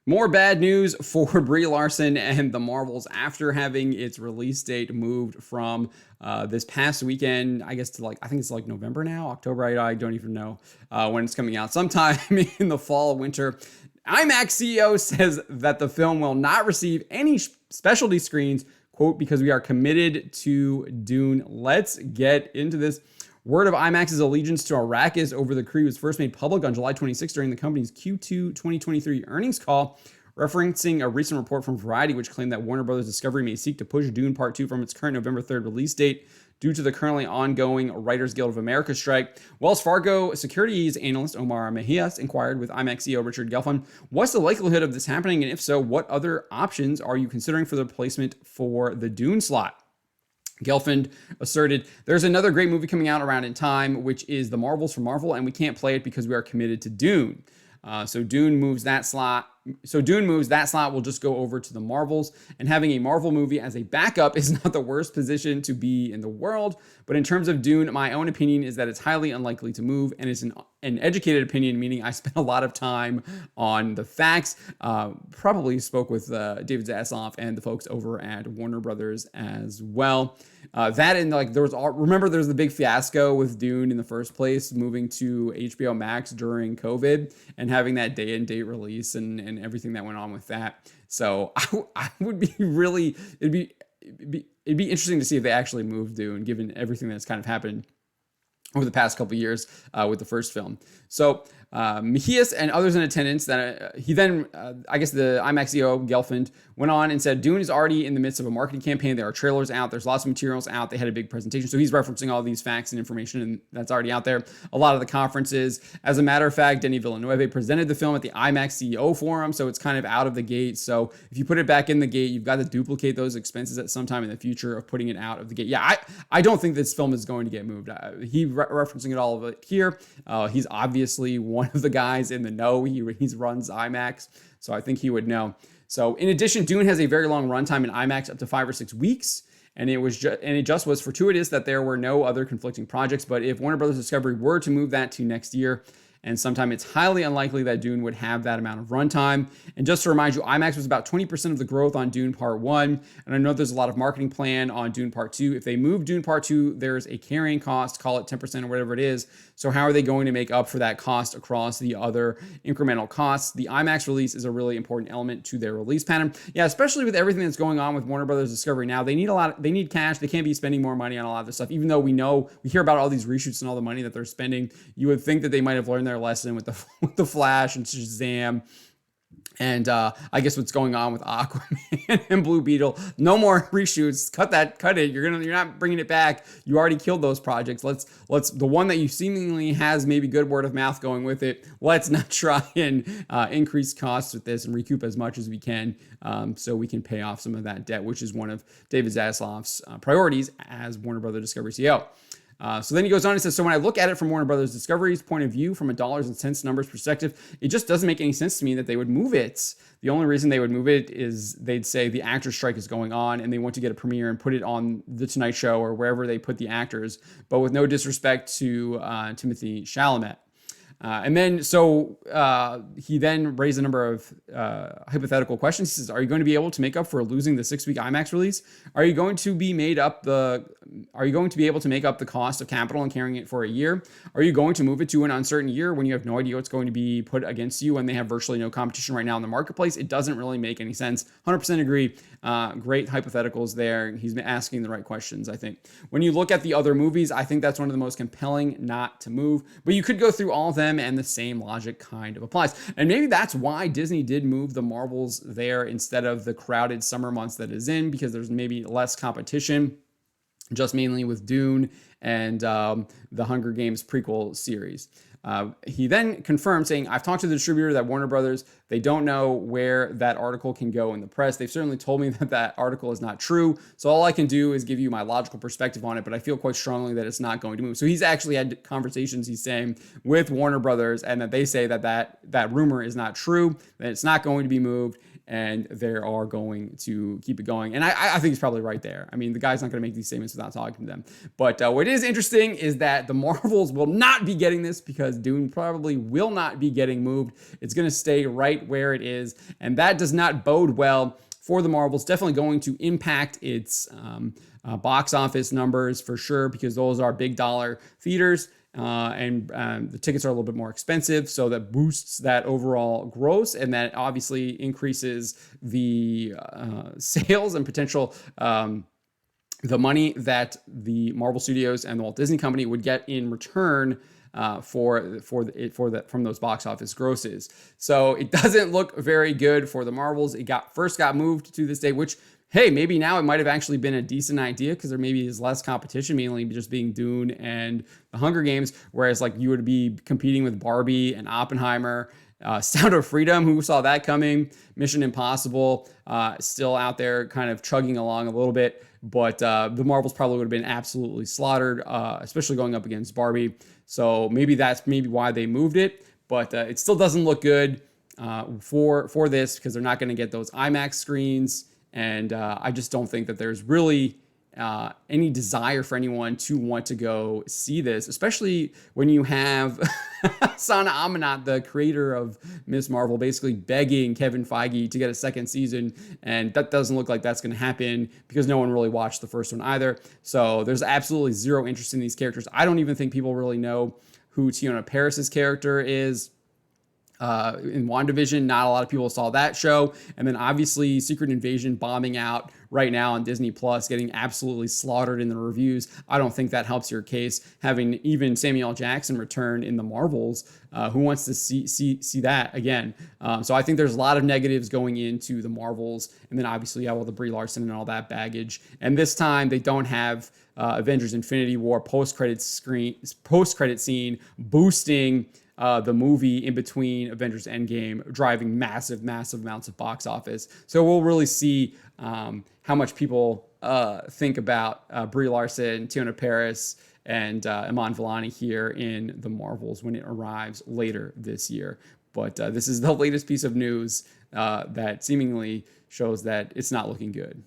More bad news for Brie Larson and the Marvels after having its release date moved from this past weekend, I guess, to I think it's like November now, October. I don't even know when it's coming out. Sometime in the fall, winter. IMAX CEO says that the film will not receive any specialty screens, quote, because we are committed to Dune. Let's get into this. Word of IMAX's allegiance to Arrakis over the crew was first made public on July 26 during the company's Q2 2023 earnings call, referencing a recent report from Variety, which claimed that Warner Bros. Discovery may seek to push Dune Part 2 from its current November 3rd release date due to the currently ongoing Writers Guild of America strike. Wells Fargo securities analyst Omar Mejias inquired with IMAX CEO Richard Gelfand, what's the likelihood of this happening, and if so, what other options are you considering for the replacement for the Dune slot? Gelfand asserted, there's another great movie coming out around in time, which is The Marvels from Marvel, and we can't play it because we are committed to Dune. So Dune moves that slot. Will just go over to the Marvels, and having a Marvel movie as a backup is not the worst position to be in the world. But in terms of Dune, my own opinion is that it's highly unlikely to move, and it's an educated opinion, meaning I spent a lot of time on the facts. Probably spoke with David Zaslav and the folks over at Warner Brothers as well. That and there's the big fiasco with Dune in the first place, moving to HBO Max during COVID and having that day and date release and everything that went on with that. So I would be really, it'd be interesting to see if they actually move Dune, given everything that's kind of happened over the past couple of years with the first film. So Mejias and others in attendance, he then, I guess the IMAX CEO, Gelfand, went on and said, Dune is already in the midst of a marketing campaign. There are trailers out. There's lots of materials out. They had a big presentation. So he's referencing all these facts and information, and that's already out there. A lot of the conferences. As a matter of fact, Denis Villeneuve presented the film at the IMAX CEO Forum, so it's kind of out of the gate. So if you put it back in the gate, you've got to duplicate those expenses at some time in the future of putting it out of the gate. Yeah, I don't think this film is going to get moved. He referencing it all of it here. He's obviously one of the guys in the know. He runs IMAX, so I think he would know. So in addition, Dune has a very long runtime in IMAX, up to 5 or 6 weeks. And it just was fortuitous that there were no other conflicting projects. But if Warner Brothers Discovery were to move that to next year, and sometime it's highly unlikely that Dune would have that amount of runtime. And just to remind you, IMAX was about 20% of the growth on Dune Part 1. And I know there's a lot of marketing plan on Dune Part 2. If they move Dune Part 2, there's a carrying cost, call it 10% or whatever it is. So how are they going to make up for that cost across the other incremental costs? The IMAX release is a really important element to their release pattern. Yeah, especially with everything that's going on with Warner Brothers Discovery now. They need cash. They can't be spending more money on a lot of this stuff. Even though we hear about all these reshoots and all the money that they're spending, you would think that they might have learned their lesson with the Flash and Shazam. And I guess what's going on with Aquaman and Blue Beetle. No more reshoots. Cut it. You're not bringing it back. You already killed those projects. Let's the one that you seemingly has maybe good word of mouth going with it. Let's not try and increase costs with this and recoup as much as we can, so we can pay off some of that debt, which is one of David Zaslav's priorities as Warner Brothers Discovery CEO. So then he goes on and says, so when I look at it from Warner Brothers Discovery's point of view, from a dollars and cents numbers perspective, it just doesn't make any sense to me that they would move it. The only reason they would move it is they'd say the actors strike is going on and they want to get a premiere and put it on The Tonight Show or wherever they put the actors, but with no disrespect to Timothée Chalamet. And then, he then raised a number of hypothetical questions. He says, are you going to be able to make up for losing the 6-week IMAX release? Are you going to be able to make up the cost of capital and carrying it for a year? Are you going to move it to an uncertain year when you have no idea what's going to be put against you and they have virtually no competition right now in the marketplace? It doesn't really make any sense. 100% agree. Great hypotheticals there. He's been asking the right questions, I think. When you look at the other movies, I think that's one of the most compelling not to move. But you could go through all of them and the same logic kind of applies. And maybe that's why Disney did move the Marvels there instead of the crowded summer months that is in, because there's maybe less competition, just mainly with Dune and the Hunger Games prequel series. He then confirmed, saying, I've talked to the distributor that Warner Brothers, they don't know where that article can go in the press. They've certainly told me that article is not true. So all I can do is give you my logical perspective on it, but I feel quite strongly that it's not going to move. So he's actually had conversations, he's saying, with Warner Brothers, and that they say that rumor is not true, that it's not going to be moved. and they are going to keep it going. And I think he's probably right there. I mean, the guy's not going to make these statements without talking to them. But what is interesting is that the Marvels will not be getting this because Dune probably will not be getting moved. It's going to stay right where it is, and that does not bode well for the Marvels. Definitely going to impact its box office numbers for sure, because those are big dollar theaters. And the tickets are a little bit more expensive, so that boosts that overall gross, and that obviously increases the sales and potential the money that the Marvel Studios and the Walt Disney Company would get in return from those box office grosses. So it doesn't look very good for the Marvels. It first got moved to this day, which, hey, maybe now it might have actually been a decent idea because there maybe is less competition, mainly just being Dune and the Hunger Games, whereas like you would be competing with Barbie and Oppenheimer. Sound of Freedom, who saw that coming? Mission Impossible, still out there kind of chugging along a little bit, but the Marvels probably would have been absolutely slaughtered, especially going up against Barbie. So maybe that's why they moved it, but it still doesn't look good for this, because they're not going to get those IMAX screens, and I just don't think that there's really any desire for anyone to want to go see this, especially when you have Sana Amanat, the creator of Ms. Marvel, basically begging Kevin Feige to get a second season, and that doesn't look like that's going to happen because no one really watched the first one either. So there's absolutely zero interest in these characters. I don't even think people really know who Teyonah Parris's character is. In WandaVision, not a lot of people saw that show. And then obviously Secret Invasion bombing out right now on Disney Plus, getting absolutely slaughtered in the reviews. I don't think that helps your case. Having even Samuel L. Jackson return in the Marvels, who wants to see that again? So I think there's a lot of negatives going into the Marvels. And then obviously you have all the Brie Larson and all that baggage. And this time they don't have Avengers Infinity War post-credit scene boosting the movie in between Avengers Endgame, driving massive amounts of box office. So we'll really see how much people think about Brie Larson, Teyonah Parris, and Iman Vellani here in the Marvels when it arrives later this year. But this is the latest piece of news that seemingly shows that it's not looking good.